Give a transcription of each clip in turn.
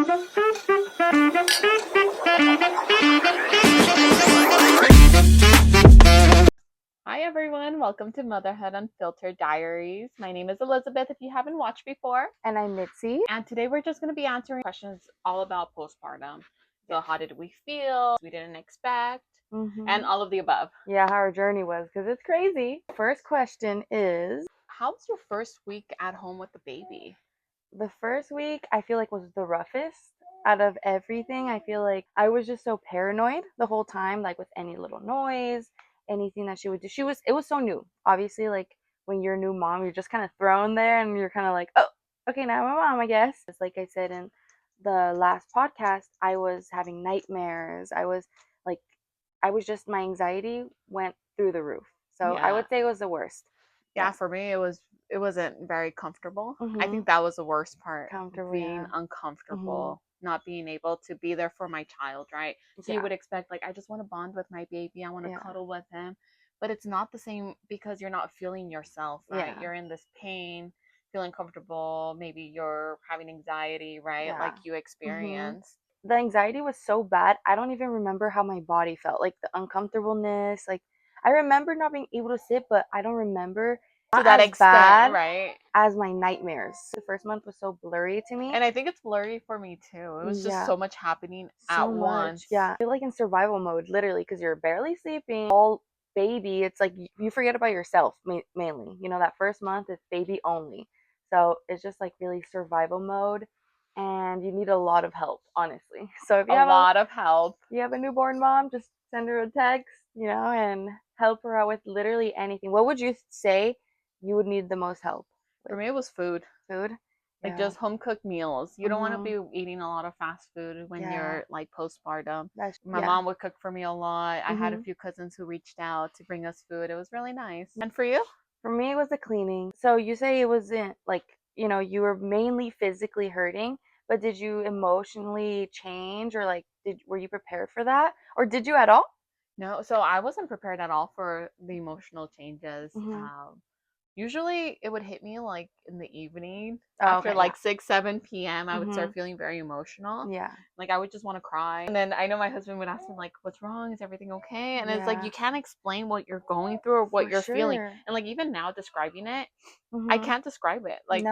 Hi everyone, welcome to Motherhood Unfiltered Diaries. My name is Elizabeth if you haven't watched before. And I'm Mitzi. And today we're just going to be answering questions all about postpartum. So how did we feel? We didn't expect. And all of the above. Yeah, how our journey was, because it's crazy. First question is, how was your first week at home with the baby? the first week I feel like was the roughest out of everything. I feel like I was just so paranoid the whole time, like with any little noise, anything that she would do. It was so new. Obviously, like when you're a new mom, you're just kind of thrown there and you're kind of like, oh, okay, now I'm a mom, I guess. It's like I said in the last podcast, I was having nightmares. My anxiety went through the roof. So I would say it was the worst. Yeah, for me it wasn't very comfortable. I think that was the worst part. Being uncomfortable, not being able to be there for my child, right? So you would expect, like, I just want to bond with my baby, I want to cuddle with him. But it's not the same because you're not feeling yourself, right? You're in this pain, feeling comfortable, maybe you're having anxiety, right? Like you experienced. The anxiety was so bad, I don't even remember how my body felt. Like the uncomfortableness, like I remember not being able to sit, but I don't remember to that extent, right? As my nightmares. The first month was so blurry to me. And I think it's blurry for me too. It was just so much happening at once. Yeah. You're like in survival mode, literally, because you're barely sleeping. All baby, it's like you forget about yourself mainly. You know, that first month is baby only. So it's just like really survival mode. And you need a lot of help, honestly. So if you have you have a newborn mom, just send her a text, and help her out with literally anything. What would you say you would need the most help with? For me, it was food. Like just home cooked meals. You don't want to be eating a lot of fast food when you're like postpartum. My mom would cook for me a lot. I had a few cousins who reached out to bring us food. It was really nice. And for you? For me, it was the cleaning. So you say it wasn't like, you were mainly physically hurting, but did you emotionally change, or like were you prepared for that, or did you at all? No, so I wasn't prepared at all for the emotional changes. Usually it would hit me like in the evening after like 6, 7 p.m. I would start feeling very emotional. Yeah. Like I would just want to cry. And then I know my husband would ask me like, what's wrong? Is everything okay? And it's like you can't explain what you're going through or what you're feeling. And like even now describing it, I can't describe it. Like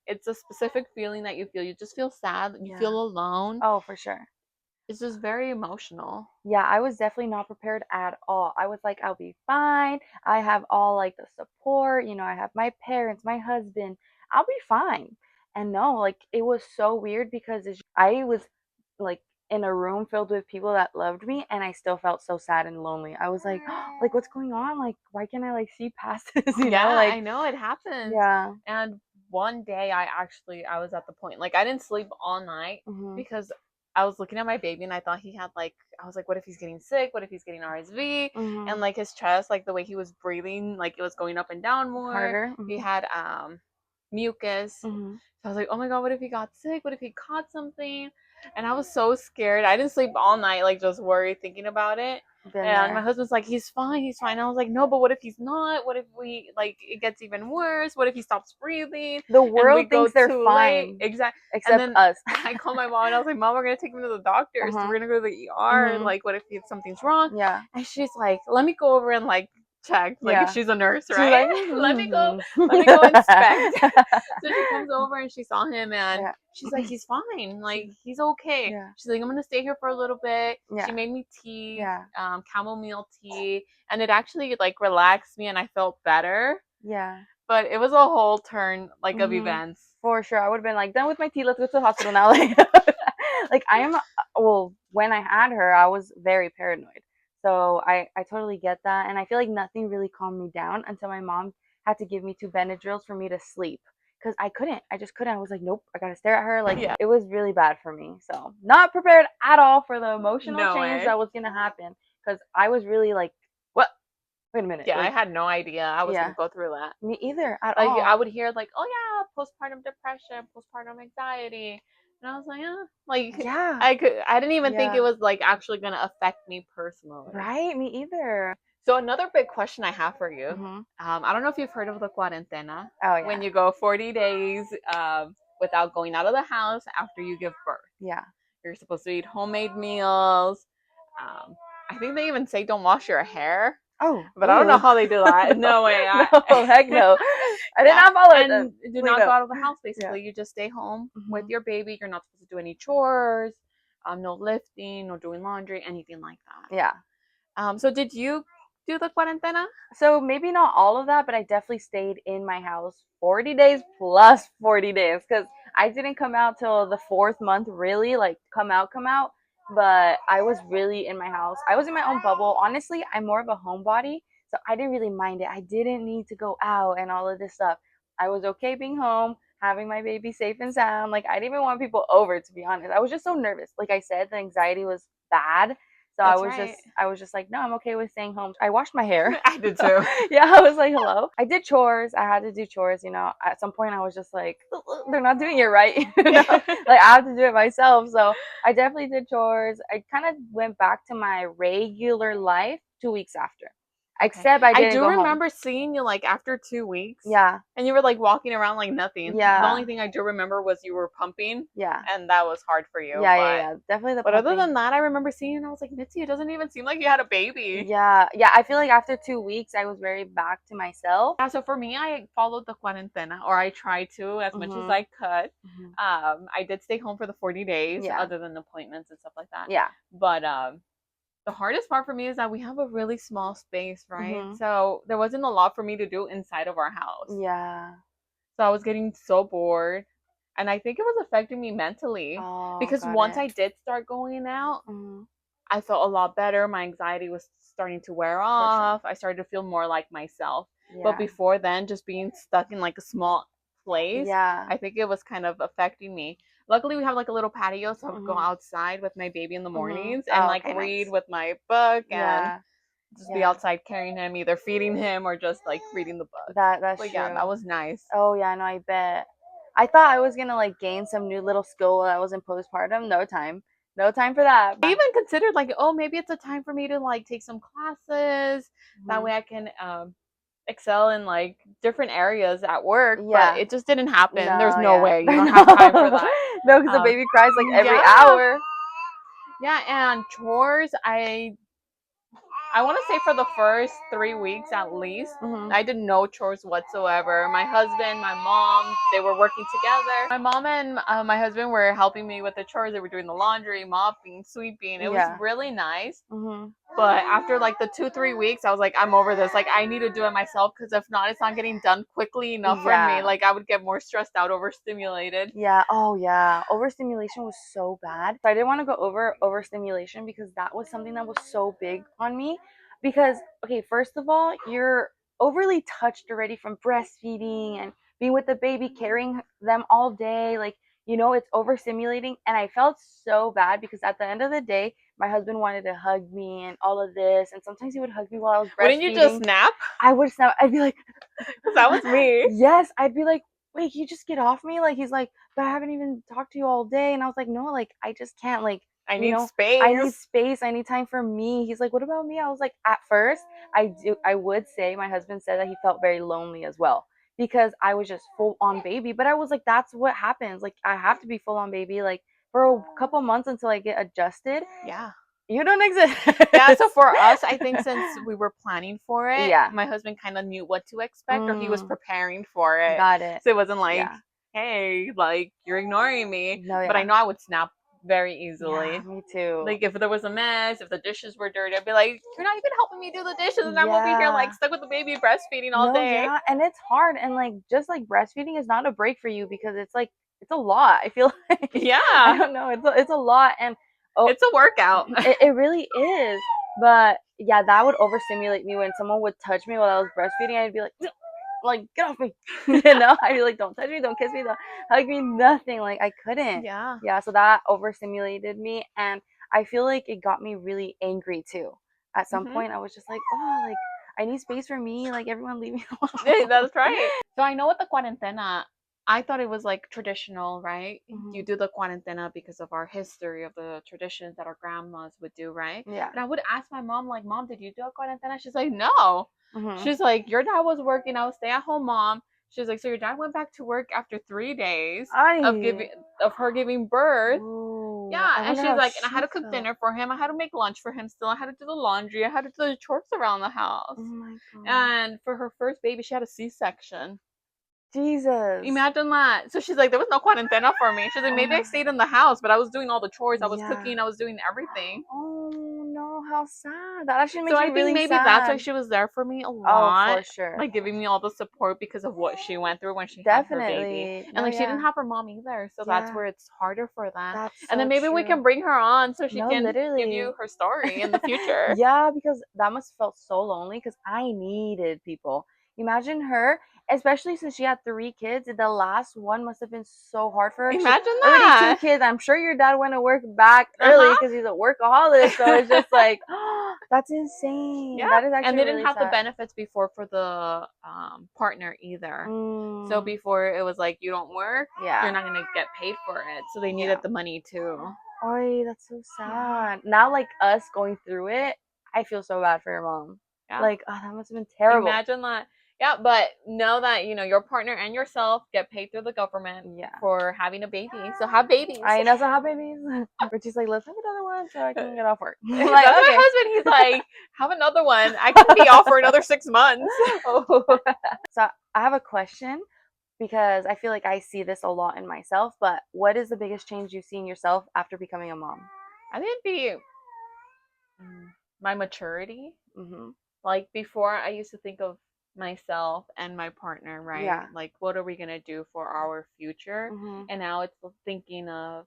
it's a specific feeling that you feel. You just feel sad. You feel alone. Oh, for sure. It's just very emotional. Yeah, I was definitely not prepared at all. I was like, I'll be fine. I have all like the support. I have my parents, my husband. I'll be fine. And no, like it was so weird because I was like in a room filled with people that loved me, and I still felt so sad and lonely. I was like, like what's going on? Like why can't I like see past this? Like I know it happens. Yeah. And one day I was at the point like I didn't sleep all night because I was looking at my baby and I thought he had I was like, what if he's getting sick? What if he's getting RSV? And like his chest, like the way he was breathing, like it was going up and down more. Harder. He had mucus. So I was like, oh my God, what if he got sick? What if he caught something? And I was so scared. I didn't sleep all night, like just worried thinking about it. And my husband's like, he's fine. And I was like, no, but what if he's not? What if it gets even worse? What if he stops breathing? The world thinks they're fine. Exactly. Except us. I called my mom and I was like, Mom, we're going to take him to the doctor. So we're going to go to the ER. And like, what if somethinging's wrong? Yeah. And she's like, let me go over and like check. Like she's a nurse, right? She's like, let me go inspect. So she comes over and she saw him and she's like, he's fine. Like he's okay. She's like, I'm gonna stay here for a little bit. She made me tea, chamomile tea, and it actually like relaxed me and I felt better. Yeah. But it was a whole turn like of events. For sure. I would have been like, done with my tea, let's go to the hospital now. Like when I had her, I was very paranoid. So I totally get that. And I feel like nothing really calmed me down until my mom had to give me 2 Benadryls for me to sleep. Because I just couldn't. I was like, nope, I gotta stare at her. Like, it was really bad for me. So, not prepared at all for the emotional change that was gonna happen. Because I was really like, what? Wait a minute. Yeah, I had no idea I was gonna go through that. Me either, at all. I would hear like, oh yeah, postpartum depression, postpartum anxiety. And I was like, I didn't even think it was like actually gonna affect me personally. Right, me either. So another big question I have for you, I don't know if you've heard of the cuarentena. Oh yeah. When you go 40 days without going out of the house after you give birth. Yeah. You're supposed to eat homemade meals. I think they even say don't wash your hair. Oh, but I don't know how they do that. No way. No, heck no. I did not follow it. And do not go out of the house, basically. You just stay home with your baby. You're not supposed to do any chores, no lifting, no doing laundry, anything like that. Yeah. So did you do the cuarentena? So maybe not all of that, but I definitely stayed in my house 40 days plus 40 days because I didn't come out till the 4th month, really, like come out. But I was really in my house. I was in my own bubble. Honestly, I'm more of a homebody, so I didn't really mind it. I didn't need to go out and all of this stuff. I was okay being home, having my baby safe and sound. Like, I didn't even want people over, to be honest. I was just so nervous. Like I said, the anxiety was bad. So I was just like, no, I'm okay with staying home. I washed my hair. I did too. Yeah, I was like, hello. I did chores. I had to do chores. At some point I was just like, they're not doing it right. Like I have to do it myself. So I definitely did chores. I kind of went back to my regular life 2 weeks after. Except I didn't do go remember home. seeing you like after 2 weeks. Yeah. And you were like walking around like nothing. Yeah. The only thing I do remember was you were pumping. Yeah. And that was hard for you. Yeah. Definitely But other than that, I remember seeing you and I was like, Mitzi, it doesn't even seem like you had a baby. Yeah. I feel like after 2 weeks, I was very back to myself. Yeah, so for me, I followed the cuarentena, or I tried to as much as I could. I did stay home for the 40 days, other than appointments and stuff like that. Yeah. But the hardest part for me is that we have a really small space, right? So there wasn't a lot for me to do inside of our house. Yeah. So I was getting so bored. And I think it was affecting me mentally. Because once I did start going out, I felt a lot better. My anxiety was starting to wear off. I started to feel more like myself. Yeah. But before then, just being stuck in like a small place, I think it was kind of affecting me. Luckily, we have like a little patio, so I would go outside with my baby in the mornings and read with my book and just be outside carrying him, either feeding him or just like reading the book. That's true. Yeah, that was nice. Oh yeah, no, I bet. I thought I was gonna like gain some new little skill while I was in postpartum. No time for that. I even considered like, oh, maybe it's a time for me to like take some classes. That way I can excel in like different areas at work. But it just didn't happen. There's no way. You don't have time for that. No, because the baby cries like every hour. Yeah, and chores, I want to say for the first 3 weeks at least, I did no chores whatsoever. My husband, my mom, they were working together. My mom and my husband were helping me with the chores. They were doing the laundry, mopping, sweeping. It was really nice. But after like the 2-3 weeks, I was like, I'm over this. Like, I need to do it myself because if not, it's not getting done quickly enough for me. Like, I would get more stressed out, overstimulated. Yeah. Oh, yeah. Overstimulation was so bad. So I didn't want to go over overstimulation because that was something that was so big on me. Because, okay, first of all, you're overly touched already from breastfeeding and being with the baby, carrying them all day. Like, it's overstimulating. And I felt so bad because at the end of the day, my husband wanted to hug me and all of this. And sometimes he would hug me while I was breastfeeding. Wouldn't you just snap? I would snap. I'd be like... That was me. Yes. I'd be like, wait, can you just get off me? Like, he's like, but I haven't even talked to you all day. And I was like, no, like, I just can't. Like, I need space. I need space. I need time for me. He's like, what about me? I was like, at first, I would say my husband said that he felt very lonely as well because I was just full on baby. But I was like, that's what happens. Like, I have to be full on baby, like, for a couple months until I get adjusted. Yeah. You don't exist. Yeah, so for us, I think since we were planning for it, my husband kind of knew what to expect or he was preparing for it. Got it. So it wasn't like, hey, like, you're ignoring me. No, but I know I would snap very easily. Yeah, me too. Like, if there was a mess, if the dishes were dirty, I'd be like, you're not even helping me do the dishes, and I'm over here like stuck with the baby breastfeeding all day. Yeah, and it's hard, and like just like breastfeeding is not a break for you because it's like it's a lot. I feel like I don't know, it's a lot, and it's a workout. It really is. But yeah, that would overstimulate me when someone would touch me while I was breastfeeding. I'd be like, get off me. I'd be like, don't touch me, don't kiss me, don't hug me, nothing. Like, I couldn't. Yeah, so that overstimulated me, and I feel like it got me really angry too. At some point I was just like, oh, like, I need space for me, like, everyone leave me alone. That's right. So I know with the cuarentena, I thought it was like traditional, right? You do the cuarentena because of our history of the traditions that our grandmas would do, right? Yeah. And I would ask my mom, like, Mom, did you do a cuarentena? She's like, no. She's like, your dad was working. I was stay-at-home mom. She's like, so your dad went back to work after 3 days I of her giving birth. Ooh, Yeah, I and wonder she's how like, and I had she to cook felt. dinner for him. I had to make lunch for him still. I had to do the laundry. I had to do the chores around the house. Oh my god. And for her first baby, she had a C-section. Jesus. Imagine that. So she's like, there was no quarantena for me. She's like, maybe I stayed in the house, but I was doing all the chores. I was cooking. I was doing everything. Oh no, how sad. That actually makes So me I think really maybe sad. that's why she was there for me a Oh, lot. for sure. Like giving me all the support because of what she went through when she had her baby. And like she didn't have her mom either. So that's where it's harder for them. That's and then maybe we can bring her on so she can literally give you her story in the future. Yeah, because that must have felt so lonely because I needed people. Imagine her, especially since she had 3 kids. The last one must have been so hard for her. Imagine already that. 2 kids. I'm sure your dad went to work back early because he's a workaholic. So it's just like, that's insane. Yeah, That is actually and they didn't really have the sad. benefits before for the partner either. So before it was like, you don't work, you're not gonna get paid for it. So they needed the money too. Oh, that's so sad. Now, like us going through it, I feel so bad for your mom. Yeah. Like, oh, that must have been terrible. Imagine that. Yeah, but know that, you know, your partner and yourself get paid through the government for having a baby. So have babies. I know, so have babies. But she's like, let's have another one so I can get off work. Like, that's my husband. He's like, have another one. I can be off for another 6 months. So I have a question because I feel like I see this a lot in myself. But what is the biggest change you've seen yourself after becoming a mom? I think it'd be my maturity. Like before, I used to think of myself and my partner, right? Yeah. Like, what are we gonna do for our future? And now it's thinking of,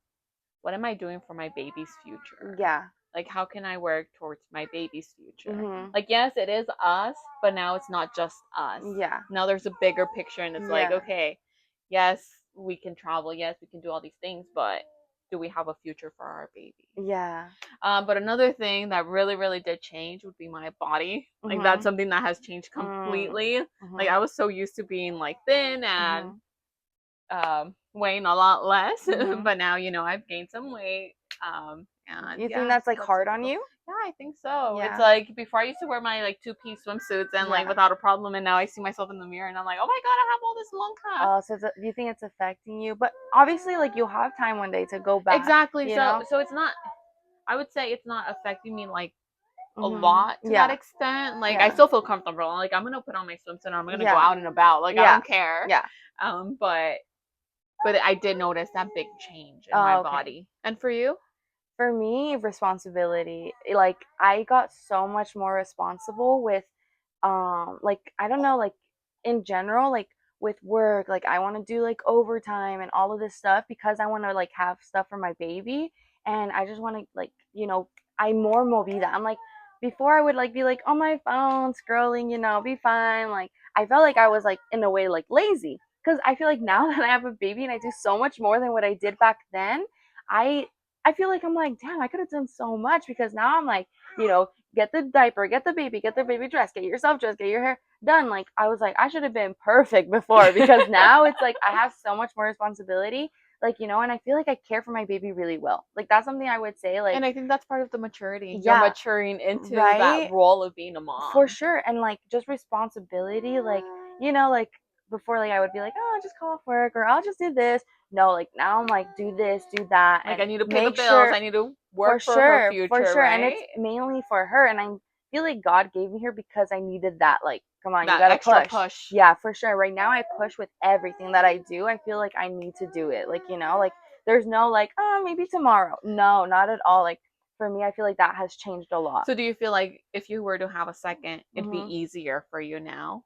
what am I doing for my baby's future? Yeah. Like, how can I work towards my baby's future? Like, yes, it is us, but now it's not just us. Yeah. Now there's a bigger picture, and it's like, okay, yes, we can travel, yes, we can do all these things, but do we have a future for our baby? Yeah. But another thing that really, really did change would be my body. Like, that's something that has changed completely. Like, I was so used to being like thin and weighing a lot less, but now, you know, I've gained some weight. And you think that's like hard on you? Yeah, I think so. It's like, before I used to wear my like 2-piece swimsuits and like without a problem, and now I see myself in the mirror and I'm like, oh my god, I have all this lung fat. Oh, so do you think it's affecting you? But obviously, like, you'll have time one day to go back. Exactly. So it's not, I would say it's not affecting me like a lot to that extent. Like, I still feel comfortable. Like, I'm gonna put on my swimsuit and I'm gonna go out and about. Like, I don't care. Yeah. But I did notice that big change in my body. And for you? For me, responsibility. Like, I got so much more responsible with, like, I don't know, like, in general, like, with work. Like, I want to do, like, overtime and all of this stuff because I want to, like, have stuff for my baby. And I just want to, like, you know, I'm more movida. I'm like, before I would, like, be, like, on my phone, scrolling, you know, be fine. Like, I felt like I was, like, in a way, like, lazy. Because I feel like now that I have a baby and I do so much more than what I did back then, I feel like I'm like, damn, I could have done so much because now I'm like, you know, get the diaper, get the baby dressed, get yourself dressed, get your hair done. Like, I was like, I should have been perfect before because now it's like I have so much more responsibility. Like, you know, and I feel like I care for my baby really well. Like, that's something I would say. Like, and I think that's part of the maturity. You're maturing into that role of being a mom. For sure. And like, just responsibility. Like, you know, like before, like I would be like, oh, I'll just call off work or I'll just do this. No, like now I'm like, do this, do that. Like, I need to pay the bills. I need to work for her future, for sure. right? And it's mainly for her. And I feel like God gave me her because I needed that. Like, come on, that you gotta extra push. Yeah, for sure. Right now, I push with everything that I do. I feel like I need to do it. Like, you know, like there's no like, oh, maybe tomorrow. No, not at all. Like, for me, I feel like that has changed a lot. So do you feel like if you were to have a second, it'd be easier for you now?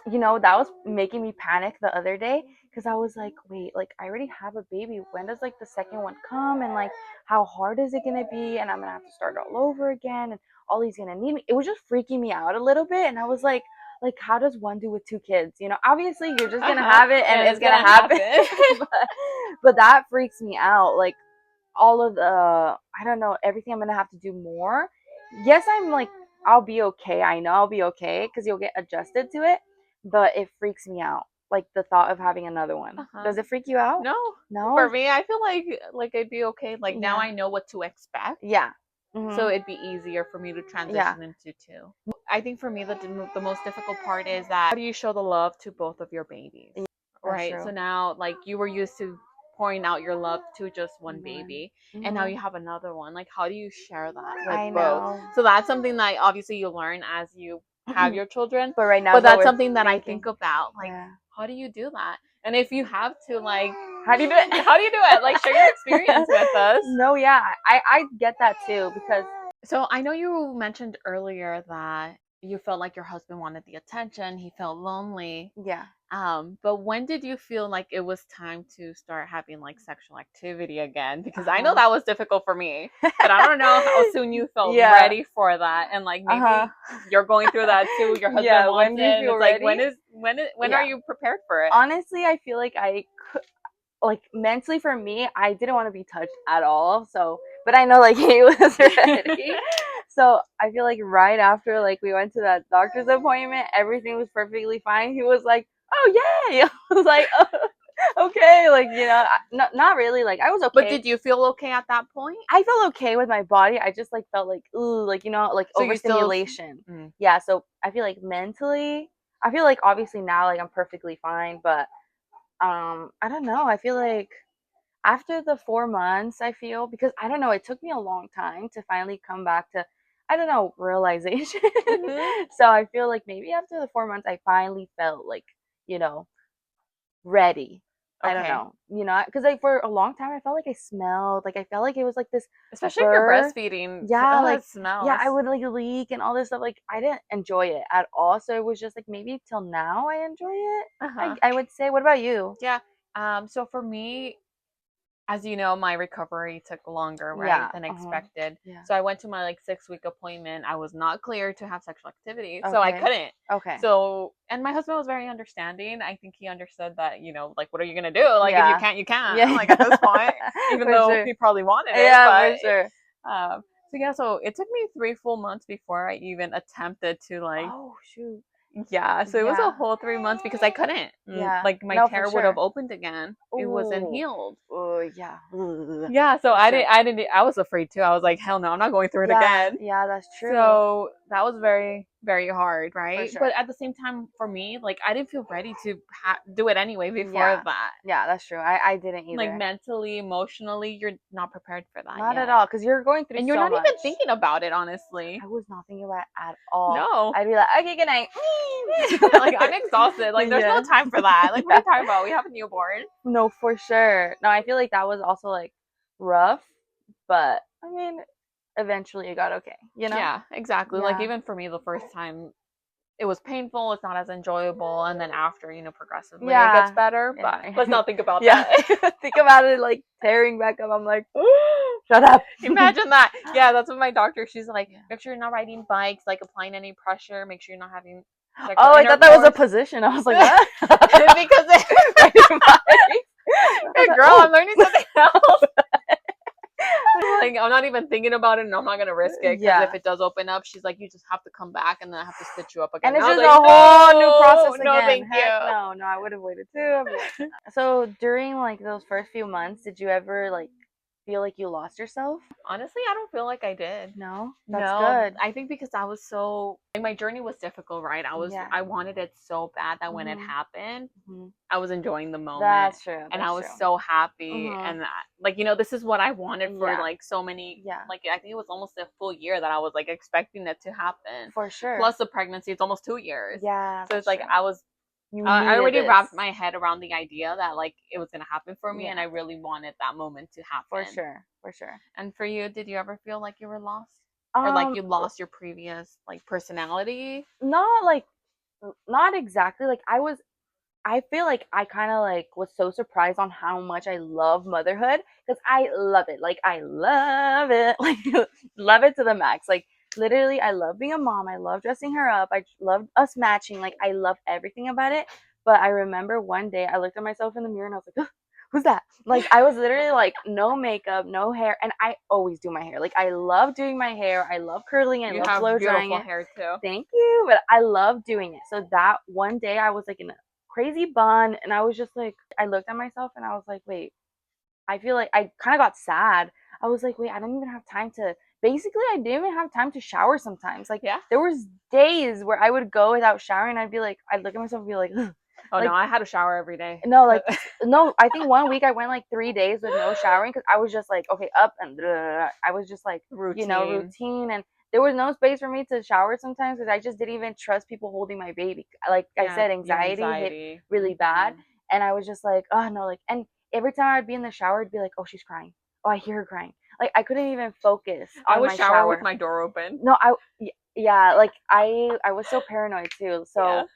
You know, that was making me panic the other day because I was like, wait, like I already have a baby. When does like the second one come? And like, how hard is it gonna be? And I'm gonna have to start all over again. And Ollie's gonna need me. It was just freaking me out a little bit. And I was like, how does one do with 2 kids? You know, obviously you're just gonna have it and it's gonna happen. but that freaks me out. Like, all of the, I don't know, everything I'm gonna have to do more. Yes, I'm like, I'll be okay. I know I'll be okay because you'll get adjusted to it, but it freaks me out. Like the thought of having another one. Does it freak you out? No. No. For me, I feel like I'd be okay. Like now I know what to expect. Yeah. So it'd be easier for me to transition into two. I think for me, the most difficult part is that how do you show the love to both of your babies? Right? So now, like, you were used to pouring out your love to just one baby, and now you have another one. Like, how do you share that with both? So that's something that obviously you learn as you have your children. But right now, but that's something that I think about. Like, how do you do that? And if you have to, like, how do you do it? How do you do it? Like, share your experience with us. No, yeah, I get that too, because. So I know you mentioned earlier that you felt like your husband wanted the attention. He felt lonely. Yeah. But when did you feel like it was time to start having like sexual activity again? Because I know that was difficult for me, but I don't know how soon you felt ready for that. And like maybe you're going through that too. Your husband wants it. And it's like, when are you prepared for it? Honestly, I feel like like mentally for me, I didn't want to be touched at all. So, but I know like he was ready. So I feel like right after like we went to that doctor's appointment, everything was perfectly fine. He was like, "Oh yay!" I was like, oh, "Okay," like, you know, not really. Like, I was okay. But did you feel okay at that point? I felt okay with my body. I just like felt like, ooh, like, you know, like so overstimulation. Yeah. So I feel like mentally, I feel like obviously now like I'm perfectly fine, but I don't know. I feel like after the 4 months, I feel, because I don't know, it took me a long time to finally come back to, I don't know, realization. So I feel like maybe after the 4 months, I finally felt like, you know, ready. I don't know, you know, because like for a long time, I felt like I smelled, like I felt like it was like this, especially if you're breastfeeding. Yeah, like it smells. Yeah, I would like leak and all this stuff. Like I didn't enjoy it at all. So it was just like maybe till now I enjoy it. I would say. What about you? Yeah. So for me, as you know, my recovery took longer, right, than expected. So I went to my like 6-week appointment. I was not cleared to have sexual activity, so I couldn't. So, and my husband was very understanding. I think he understood that, you know, like, what are you gonna do? Like, if you can't, you can't. Yeah. Like, at this point, even though he probably wanted it. Yeah, for sure. So yeah, so it took me 3 full months before I even attempted to like. Oh shoot. Yeah, so it was a whole 3 months because I couldn't. Yeah. Like, my tear would have opened again. It wasn't healed. Oh yeah. Yeah, so I was afraid too. I was like, hell no, I'm not going through it again. Yeah, that's true. So that was very, very hard, right? But at the same time, for me, like, I didn't feel ready to do it anyway before that. Yeah, that's true. I didn't either. Like, mentally, emotionally, you're not prepared for that Not at all, because you're going through and you're not even thinking about it, honestly. I was not thinking about it at all. No. I'd be like, okay, good night. Like, I'm exhausted. Like, there's no time for that. Like, what are you talking about? We have a newborn. No, for sure. No, I feel like that was also like rough, but I mean, eventually it got okay, you know? Yeah, exactly. Like, even for me, the first time, it was painful. It's not as enjoyable. And then after, you know, progressively, it gets better. But let's not think about that. Think about it like tearing back up. I'm like, shut up. Imagine that. Yeah, that's what my doctor, she's like, make sure you're not riding bikes, like applying any pressure. Make sure you're not having sexual I thought that was a position. I was like, what? Because hey, girl, I'm learning something else. Like, I'm not even thinking about it, and I'm not gonna risk it, because if it does open up, she's like, you just have to come back, and then I have to stitch you up again. And it's just like, a whole new process again. No, thank you. No, I would have waited too. So during like those first few months, did you ever like feel like you lost yourself? Honestly, I don't feel like I did. No, that's good. I think because I was so, like, my journey was difficult, right? I wanted it so bad that when it happened, I was enjoying the moment. That's true. And I was so happy, and like, you know, this is what I wanted for like so many. Like, I think it was almost a full year that I was like expecting it to happen. For sure. Plus the pregnancy, it's almost 2 years. Yeah. So it's like I already wrapped my head around the idea that like it was gonna happen for me, and I really wanted that moment to happen. For sure. And for you, did you ever feel like you were lost, or like you lost your previous like personality? Not exactly. Like I feel like I kind of like was so surprised on how much I love motherhood, because I love it. Like I love it, like love it to the max. Like literally, I love being a mom. I love dressing her up. I love us matching. Like I love everything about it. But I remember one day I looked at myself in the mirror and I was like, who's that? Like I was literally like no makeup, no hair, and I always do my hair. Like I love doing my hair. I love curling it. I love blow drying it. You have beautiful hair too. Thank you, but I love doing it. So that one day I was like in a crazy bun, and I was just like, I looked at myself and I was like, wait, I feel like I kind of got sad. I was like, wait, I don't even have time to basically I didn't even have time to shower sometimes. Like, there was days where I would go without showering, and I'd look at myself and be like, ugh. Oh, like, no, I had to shower every day. No, like, no, I think 1 week I went like 3 days with no showering because I was just like, okay, up and I was just like, routine. And there was no space for me to shower sometimes because I just didn't even trust people holding my baby. Like I said, anxiety hit really bad. And I was just like, oh, no, like, and every time I'd be in the shower, I'd be like, oh, she's crying. Oh, I hear her crying. Like, I couldn't even focus on my shower. I would shower with my door open. No, like, I was so paranoid too. So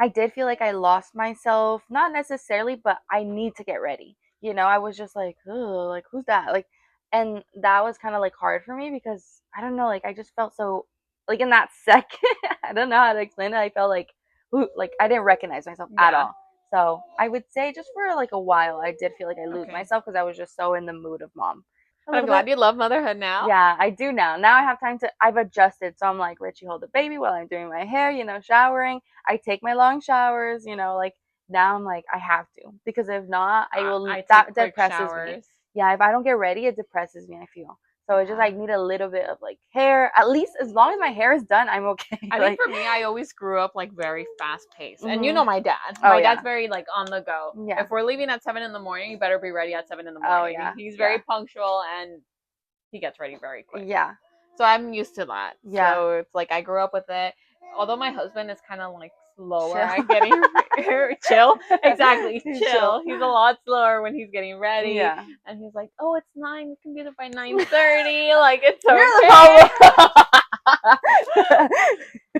I did feel like I lost myself, not necessarily, but I need to get ready. I was just like, oh, like, who's that? Like, and that was kind of like hard for me because I don't know, like, I just felt so, like, in that second, I don't know how to explain it. I felt like, like, I didn't recognize myself at all. So I would say just for like a while, I did feel like I lose myself because I was just so in the mood of mom. I'm glad you love motherhood now. Yeah, I do now. Now I have time I've adjusted. So I'm like, Richie, hold the baby while I'm doing my hair, showering. I take my long showers, like, now I'm like, I have to. Because if not, that depresses me. Yeah, if I don't get ready, it depresses me, I feel. So it's just, I need a little bit of like hair. At least as long as my hair is done, I'm okay. I think for me, I always grew up like very fast paced. And you know my dad. My dad's very like on the go. Yeah. If we're leaving at 7 a.m, you better be ready at 7 a.m. Oh, yeah. He's very punctual and he gets ready very quick. Yeah. So I'm used to that. Yeah. So it's like I grew up with it. Although my husband is kind of like slower at getting chill. Exactly. Chill. He's a lot slower when he's getting ready. Yeah. And he's like, oh, it's 9. You can be there by 9:30. Like, it's okay.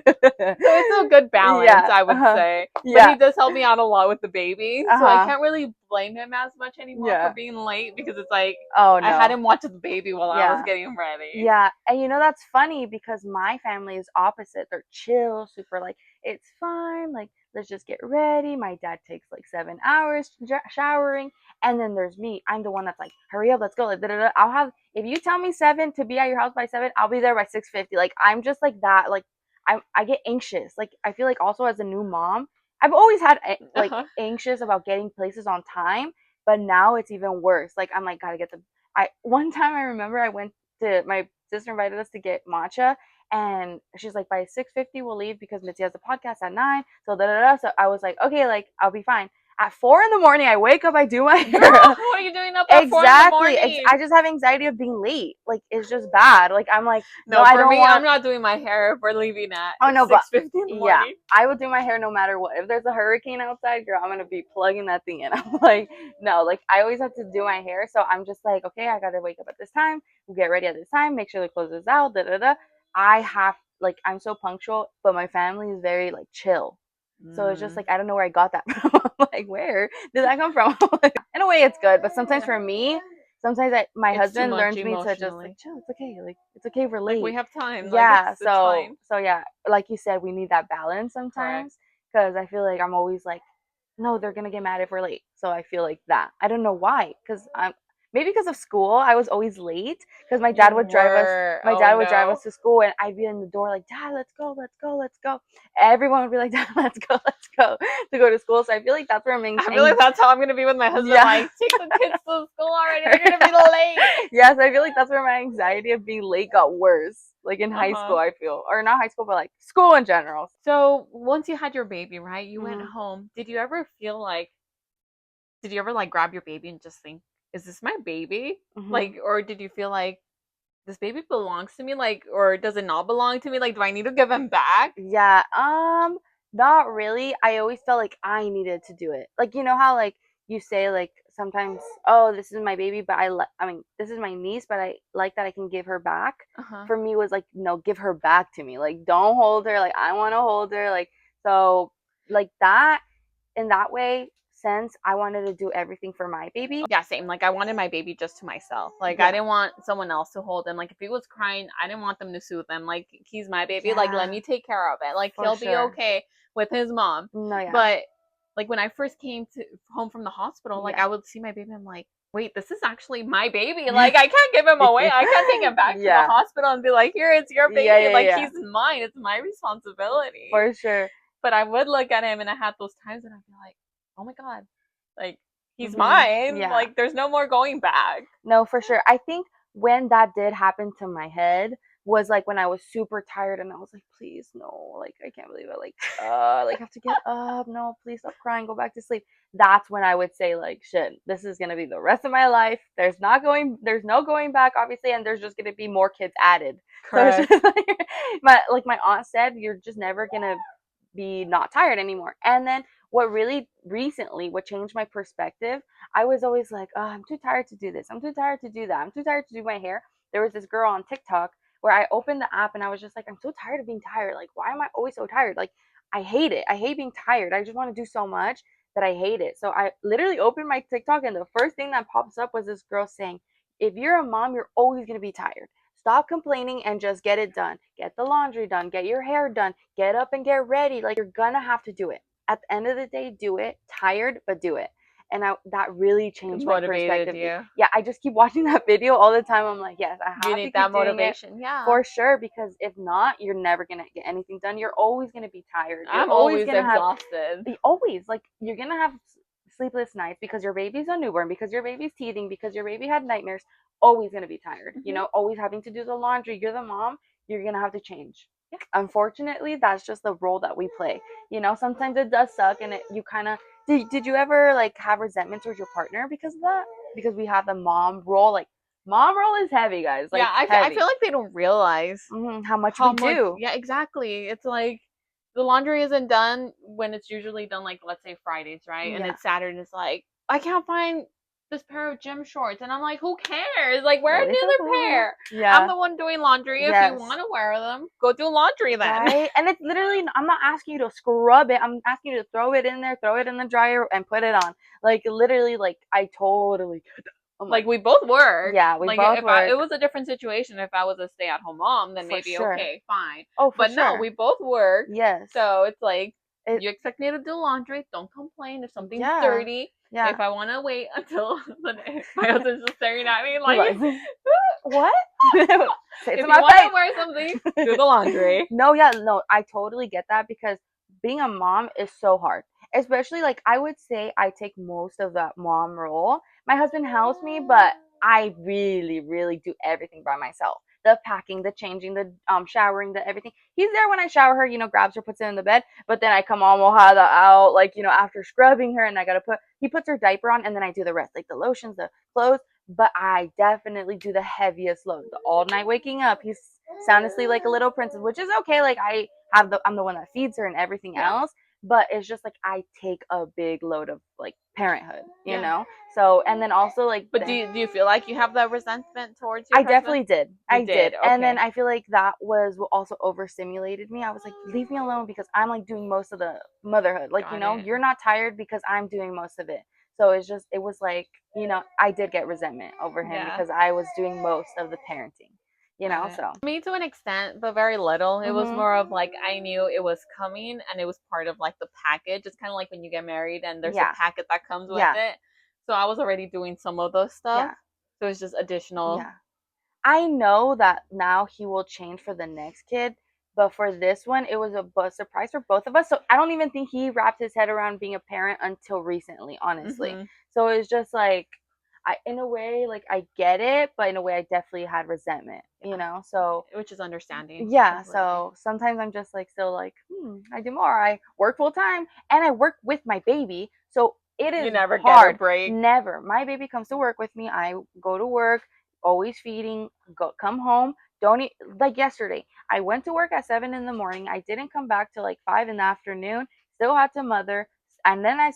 So it's a good balance, I would say. But he does help me out a lot with the baby. So I can't really blame him as much anymore for being late because it's like, I had him watch the baby while I was getting ready. Yeah. And that's funny because my family is opposite. They're chill, super like, it's fine. Like, let's just get ready. My dad takes like 7 hours showering. And then there's me. I'm the one that's like, hurry up, let's go. Like, if you tell me 7 to be at your house by 7, I'll be there by 6:50. Like, I'm just like that. Like, I get anxious. Like, I feel like also as a new mom, I've always had like anxious about getting places on time, but now it's even worse. Like, I'm like, gotta get one time I remember I went to, my sister invited us to get matcha, and she's like, by 6:50 we'll leave because Mitzi has a podcast at 9. So So I was like, okay, like, I'll be fine. At 4 a.m, I wake up, I do my hair. What are you doing up at 4 a.m? I just have anxiety of being late. Like, it's just bad. Like, I'm like, no, I don't want... I'm not doing my hair if we're leaving at 6:50 in the morning. Yeah, I would do my hair no matter what. If there's a hurricane outside, girl, I'm going to be plugging that thing in. I'm like, no, like, I always have to do my hair. So I'm just like, okay, I got to wake up at this time. We'll get ready at this time. Make sure the clothes is out. I'm so punctual, but my family is very, like, chill. So it's just like, I don't know where I got that from. I'm like, where did that come from? In a way, it's good, but sometimes for me, my husband learns me to just like, chill. It's okay. Like, it's okay. We're late. Like, we have time. Yeah. Like, it's fine. So yeah, like you said, we need that balance sometimes because I feel like I'm always like, no, they're gonna get mad if we're late. So I feel like that. I don't know why, because maybe because of school, I was always late because my dad would drive us. My dad would drive us to school, and I'd be in the door like, Dad, let's go, let's go, let's go. Everyone would be like, Dad, let's go to go to school. So I feel like that's where I feel like that's how I'm gonna be with my husband. Yeah. Like, take the kids to school already. You're gonna be late. Yes, I feel like that's where my anxiety of being late got worse. Like in high school, I feel, or not high school, but like school in general. So once you had your baby, right? You went home. Did you ever like grab your baby and just think, is this my baby? Like, or did you feel like this baby belongs to me? Like, or does it not belong to me? Like, do I need to give him back? Yeah, not really. I always felt like I needed to do it. Like, you know how like you say like sometimes, oh, this is my baby, but this is my niece, but I like that I can give her back. For me, it was like, no, give her back to me. Like, don't hold her. Like, I want to hold her. Like, so like that, in that way, sense, I wanted to do everything for my baby. Yeah, same. Like, I wanted my baby just to myself. Like, I didn't want someone else to hold him. Like, if he was crying, I didn't want them to soothe him. Like, he's my baby. Like, let me take care of it. Like, he'll be okay with his mom. No, yeah. But like, when I first came home from the hospital, like, I would see my baby. I'm like, wait, this is actually my baby. Like, I can't give him away. I can't take him back to the hospital and be like, here, it's your baby. He's mine. It's my responsibility. For sure. But I would look at him, and I had those times, and I'd be like, oh my God, like, he's mine. Yeah. Like, there's no more going back. No, for sure. I think when that did happen to my head was like when I was super tired and I was like, please no, like I can't believe it, like like I have to get up, no, please stop crying, go back to sleep. That's when I would say like, shit, this is gonna be the rest of my life. There's no going back, obviously, and there's just gonna be more kids added. Correct. So it's just like my aunt said, you're just never gonna be not tired anymore. And then what really recently, what changed my perspective, I was always like, oh, I'm too tired to do this. I'm too tired to do that. I'm too tired to do my hair. There was this girl on TikTok where I opened the app and I was just like, I'm so tired of being tired. Like, why am I always so tired? Like, I hate it. I hate being tired. I just want to do so much that I hate it. So I literally opened my TikTok and the first thing that pops up was this girl saying, if you're a mom, you're always going to be tired. Stop complaining and just get it done. Get the laundry done. Get your hair done. Get up and get ready. Like, you're going to have to do it. At the end of the day, do it. Tired, but do it. And that really changed my perspective. You. Yeah, I just keep watching that video all the time. I'm like, yes, I have you to need keep that doing motivation. it Yeah, for sure. Because if not, you're never gonna get anything done. You're always gonna be tired. You're I'm always gonna exhausted. Always, like, you're gonna have sleepless nights because your baby's a newborn, because your baby's teething, because your baby had nightmares. Always gonna be tired. You know, always having to do the laundry. You're the mom. You're gonna have to change. Unfortunately, that's just the role that we play. You know, sometimes it does suck, and you kind of did you ever like have resentment towards your partner because of that? Because we have the mom role. Like, mom role is heavy, guys. Like, yeah, I feel like they don't realize how much we do. Yeah, exactly. It's like the laundry isn't done when it's usually done, like, let's say Fridays, right? And it's Saturday and it's like, I can't find this pair of gym shorts. And I'm like, who cares? Like, wear another pair. Yeah. I'm the one doing laundry. If you want to wear them, go do laundry then. Right? And it's literally, I'm not asking you to scrub it. I'm asking you to throw it in there, throw it in the dryer, and put it on. Like, literally, like, I totally get that. Like, we both work. Yeah, we both work. It was a different situation. If I was a stay-at-home mom, then maybe okay, fine. Oh, but no, we both work. Yes. So it's like, you expect me to do laundry. Don't complain if something's dirty. Yeah. If I want to wait until my husband's just staring at me like, what? If you want to wear something, do the laundry. No, I totally get that, because being a mom is so hard. Especially, like, I would say I take most of that mom role. My husband helps me, but I really, really do everything by myself. The packing, the changing, the showering, the everything. He's there when I shower her, you know, grabs her, puts her in the bed. But then I come on mojada out, like, you know, after scrubbing her, and he puts her diaper on, and then I do the rest, like the lotions, the clothes. But I definitely do the heaviest load. The all night waking up. He's sound asleep like a little princess, which is okay. Like, I'm the one that feeds her and everything else. But it's just like I take a big load of like parenthood, you know. So, and then also like. But do you feel like you have that resentment towards your husband? Definitely did. I did. Okay. And then I feel like that was what also overstimulated me. I was like, leave me alone, because I'm like doing most of the motherhood. Like, you know, you're not tired because I'm doing most of it. So it was like, you know, I did get resentment over him because I was doing most of the parenting. You know, so. Me to an extent, but very little. It was more of like, I knew it was coming and it was part of like the package. It's kind of like when you get married and there's a packet that comes with it. So I was already doing some of those stuff. So it's just additional. Yeah. I know that now he will change for the next kid, but for this one, it was a surprise for both of us. So I don't even think he wrapped his head around being a parent until recently, honestly. So it's just like, in a way, like, I get it, but in a way, I definitely had resentment, you know? So. Which is understanding. Yeah. Completely. So sometimes I'm just like, still like, I do more. I work full time and I work with my baby. So it is You never hard. Get a break. Never. My baby comes to work with me. I go to work, always feeding, come home. Don't eat. Like yesterday, I went to work at 7 in the morning. I didn't come back till like 5 in the afternoon. Still had to mother. And then I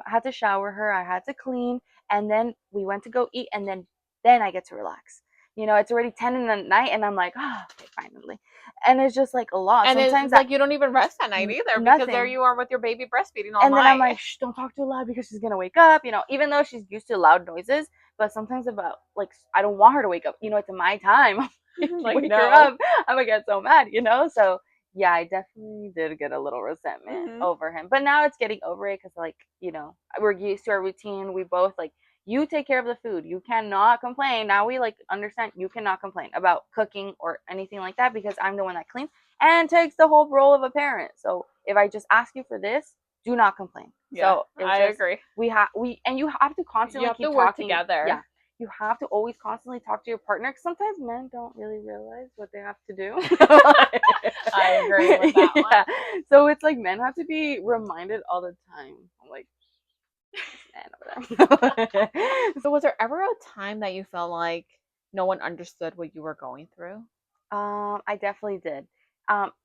had to shower her. I had to clean. And then we went to go eat. And then I get to relax. You know, it's already 10 in the night, and I'm like, okay, finally. And it's just like a lot. And sometimes it's like you don't even rest at night either, because there you are with your baby breastfeeding all night. And then I'm like, shh, don't talk too loud because she's gonna wake up. You know, even though she's used to loud noises, but sometimes I don't want her to wake up. You know, it's my time. If you wake her up, I'm gonna get so mad. You know, so yeah, I definitely did get a little resentment over him, but now it's getting over it because, like, you know, we're used to our routine. We both like. You take care of the food. You cannot complain. Now we like understand you cannot complain about cooking or anything like that, because I'm the one that cleans and takes the whole role of a parent. So if I just ask you for this, do not complain. Yeah, so I agree. And you have to constantly keep work talking together. Yeah, you have to always constantly talk to your partner, because sometimes men don't really realize what they have to do. I agree with that one. So it's like men have to be reminded all the time. I'm like, man over there. So was there ever a time that you felt like no one understood what you were going through? I definitely did.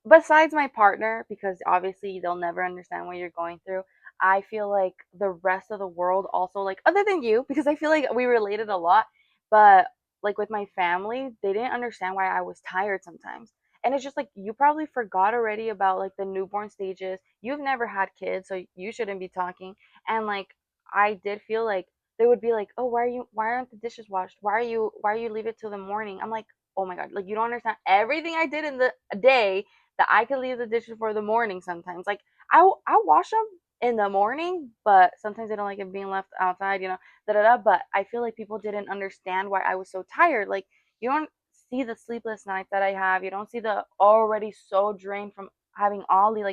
Besides my partner, because obviously they'll never understand what you're going through. I feel like the rest of the world also, like, other than you, because I feel like we related a lot, but like with my family, they didn't understand why I was tired sometimes. And it's just like you probably forgot already about like the newborn stages. You've never had kids, so you shouldn't be talking. And like I did feel like they would be like, "Oh, why aren't the dishes washed? Why are you leave it till the morning?" I'm like, oh my god, like you don't understand everything I did in the day, that I could leave the dishes for the morning sometimes. Like I wash them in the morning, but sometimes I don't like it being left outside, da da da. But I feel like people didn't understand why I was so tired. Like you don't see the sleepless nights that I have. You don't see the already so drained from having Ollie.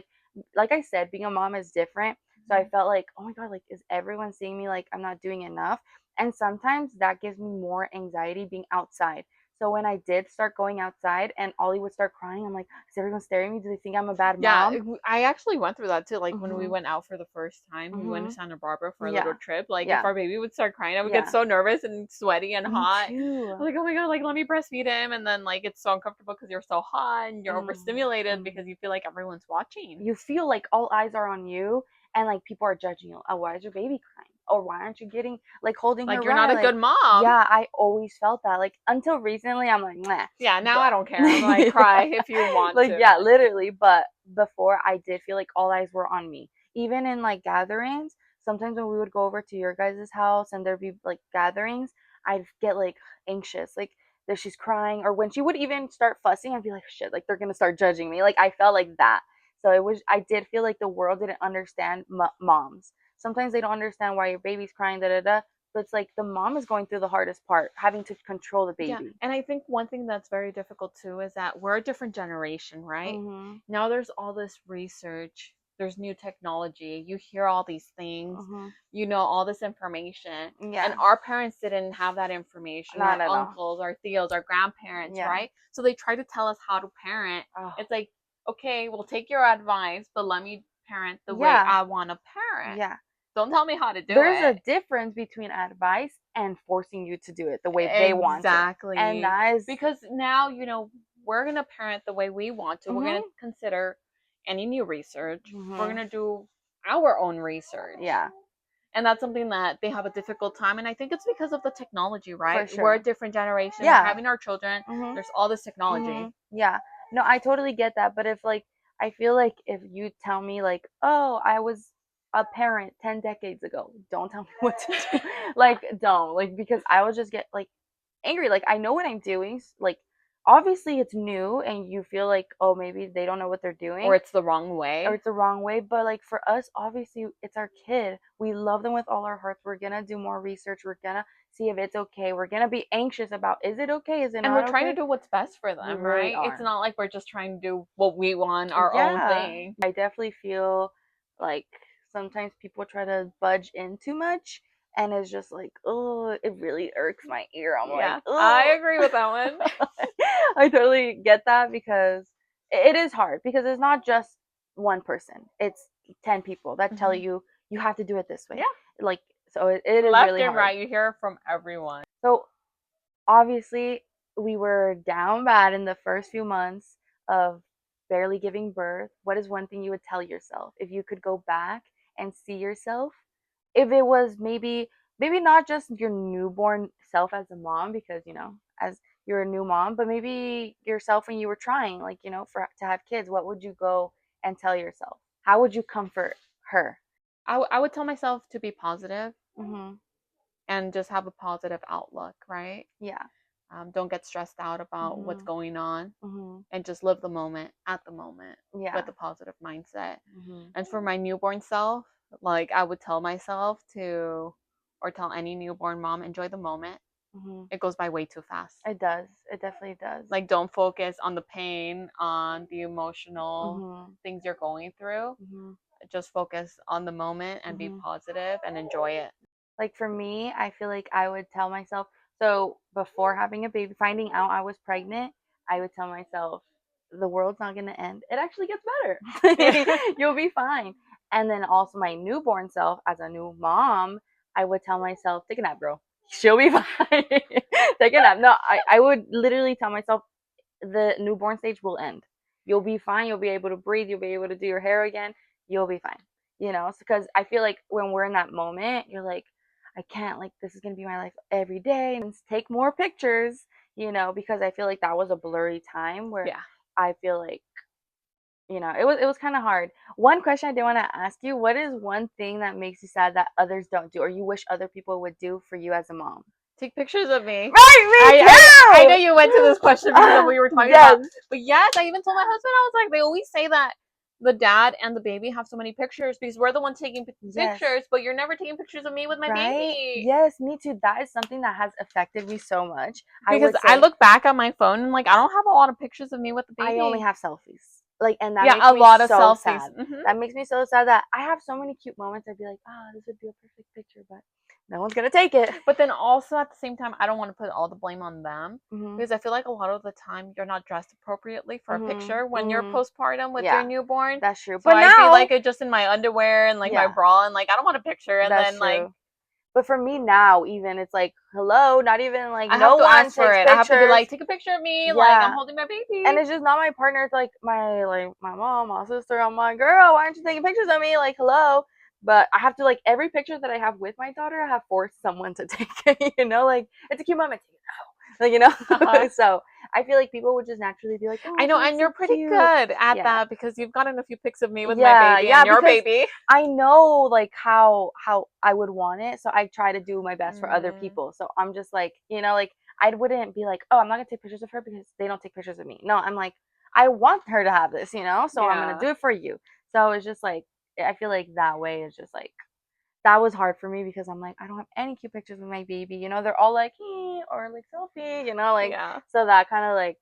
Like I said, being a mom is different. So I felt like, oh my god, like is everyone seeing me like I'm not doing enough? And sometimes that gives me more anxiety being outside. So when I did start going outside and Ollie would start crying, I'm like, is everyone staring at me? Do they think I'm a bad Yeah, mom? I actually went through that too. Like when we Mhm. went out for the first time, we went to Mhm. Santa Barbara for a little Yeah. trip. Like if Yeah. our baby would start crying, I would get Yeah. so nervous and sweaty and Me hot. too. I'm like, oh my god, like let me breastfeed him, and then like it's so uncomfortable because you're so hot and you're overstimulated Mm. because you feel like everyone's watching. You feel like all eyes are on you, and like people are judging you. Oh, why is your baby crying? Or why aren't you getting like holding her Like you're not right? a Like, good mom. yeah, I always felt that. Like until recently, I'm like, nah. Yeah, now I don't care. I'm like, But cry if you want like to. yeah, literally. But before, I did feel like all eyes were on me. Even in like gatherings, sometimes when we would go over to your guys' house and there'd be like gatherings, I'd get like anxious, like that she's crying, or when she would even start fussing, I'd be like, shit, like they're gonna start judging me. Like I felt like that. So I did feel like the world didn't understand moms. Sometimes they don't understand why your baby's crying, da da da. But it's like the mom is going through the hardest part, having to control the Yeah, baby. and I think one thing that's very difficult too is that we're a different generation, right? Mhm. Now there's all this research, there's new technology, you hear all these things, Mhm. you know all this information, and Yeah. our parents didn't have that information, Not our at all. uncles, our tios, our grandparents, Yeah. right? So they try to tell us how to parent. Oh. It's like, okay, we'll take your advice, but let me parent the way Yeah. I want to parent. Yeah. Don't tell me how to do There's a it. difference between advice and forcing you to do it the way they want it. And Exactly. that is Because now, we're going to parent the way we want to. We're going mhm. to consider any new research. We're going Mhm. to do our own research. Yeah. And that's something that they have a difficult time. And I think it's because of the technology, right? For We're a sure. different generation. We're Yeah. having our children. Mhm. There's all this technology. Mhm. Yeah. No, I totally get that, but if like I feel like if you tell me like, "Oh, I was a parent 10 decades ago." Don't tell me what to do. Like don't. Like because I will just get like angry. Like I know what I'm doing. Like obviously it's new and you feel like, "Oh, maybe they don't know what they're Or doing." it's the wrong Or way. it's the wrong way. But like for us, obviously it's our kid. We love them with all our hearts. We're gonna do more research. We're gonna see if it's okay. We're gonna be anxious about, is it okay? Is it And we're not trying to okay? do what's best for We them, really right? It's are. not like we're just trying to do what we want, our own Yeah. thing. I definitely feel like sometimes people try to budge in too much, and it's just like, oh, it really irks my ear. I'm like, Yeah, I oh. agree with that one. I totally get that because it is hard because it's not just one person. It's 10 people that tell Mhm. you you have to do it this way. Yeah. Like so it is Left really and hard. right, you hear it from everyone. So obviously we were down bad in the first few months of barely giving birth. What is one thing you would tell yourself if you could go back and see yourself? If it was maybe not just your newborn self as a mom, because as you're a new mom, but maybe yourself when you were trying, like for to have kids, what would you go and tell yourself? How would you comfort her? I would tell myself to be positive Mhm. and just have a positive outlook, right? Yeah. Don't get stressed out about what's Mhm. going on Mhm. and just live the moment at the moment Yeah. with a positive mindset. Mhm. And for my newborn self, like I would tell myself to, or tell any newborn mom, enjoy the moment. Mhm. It goes by way too fast. It does. It definitely does. Like, don't focus on the pain, on the emotional Mhm. things you're going through. Mhm. Just focus on the moment and be Mhm. positive and enjoy it. Like for me, I feel like I would tell myself. So before having a baby, finding out I was pregnant, I would tell myself, the world's not going to end. It actually gets better. You'll be fine. And then also my newborn self, as a new mom, I would tell myself, take a nap, girl. She'll be fine. Take a nap. No, I would literally tell myself, the newborn stage will end. You'll be fine. You'll be able to breathe. You'll be able to do your hair again. You'll be fine. Because I feel like when we're in that moment, you're like, I can't, like, this is going to be my life every day. And take more pictures, because I feel like that was a blurry time where I feel like, it was kind of hard. One question I did want to ask you, what is one thing that makes you sad that others don't do, or you wish other people would do for you as a mom? Take pictures of me. Right, me too! I know you went to this question because of what we were talking about. But yes, I even told my husband, I was like, they always say that the dad and the baby have so many pictures because we're the ones taking pictures, but you're never taking pictures of me with my baby. Yes, me too. That is something that has affected me so much. Because I look back at my phone and, like, I don't have a lot of pictures of me with the baby. I only have selfies. Like, and that makes me so selfies. Sad. That makes me so sad that I have so many cute moments. I'd be like, this would be a perfect picture, but no one's gonna take it. But then also at the same time, I don't want to put all the blame on them because I feel like a lot of the time you're not dressed appropriately for a picture when you're postpartum with your newborn. That's true. So but I feel like it just in my underwear and like my bra and like I don't want a picture and that's then true. like. But for me now, even it's like, hello, not even like I no one takes for it. Pictures. I have to be like, take a picture of me, like I'm holding my baby. And it's just not my partner. It's like my mom, my sister. I'm like, girl, why aren't you taking pictures of me? Like, hello. But I have to, like, every picture that I have with my daughter, I have forced someone to take it. Like, it's a cute moment. Like, So I feel like people would just naturally be like, oh, I know, and you're pretty good at that because you've gotten a few pics of me with my baby and your baby. I know, like, how I would want it, so I try to do my best for other people. So I'm just like, like, I wouldn't be like, oh, I'm not gonna take pictures of her because they don't take pictures of me. No, I'm like, I want her to have this, so I'm gonna do it for you. So it's just like, I feel like that way is just like, that was hard for me because I'm like, I don't have any cute pictures of my baby. They're all like, or like selfie, like, so that kind of like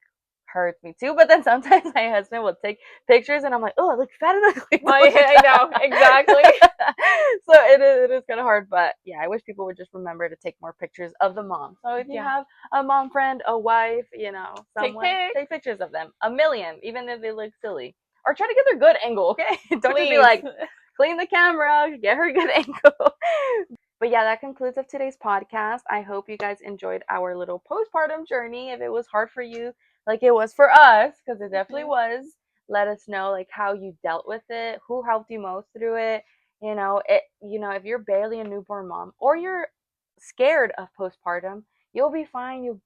hurts me too. But then sometimes my husband will take pictures and I'm like, oh, I look fat and ugly. I know, exactly. So it is kind of hard, but yeah, I wish people would just remember to take more pictures of the mom. So if you have a mom friend, a wife, someone, take pictures of them. 1,000,000, even if they look silly. Or try to get their good angle, okay? Don't just be like, clean the camera, get her a good angle. But yeah, that concludes of today's podcast. I hope you guys enjoyed our little postpartum journey. If it was hard for you, like it was for us, because it definitely was, let us know like how you dealt with it, who helped you most through it. If you're barely a newborn mom or you're scared of postpartum, you'll be fine. You're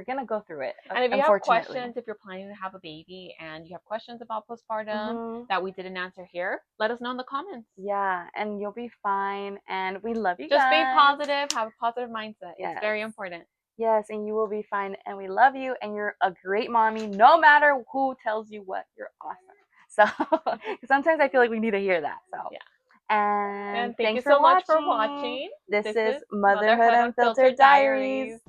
gonna go through it. And if you have questions, if you're planning to have a baby and you have questions about postpartum that we didn't answer here, let us know in the comments. Yeah, and you'll be fine. And we love you guys. Just be positive. Have a positive mindset. Yes. It's very important. Yes, and you will be fine. And we love you. And you're a great mommy. No matter who tells you what, you're awesome. So sometimes I feel like we need to hear that. So yeah. And thank you so much for watching. This is Motherhood Unfiltered Diaries.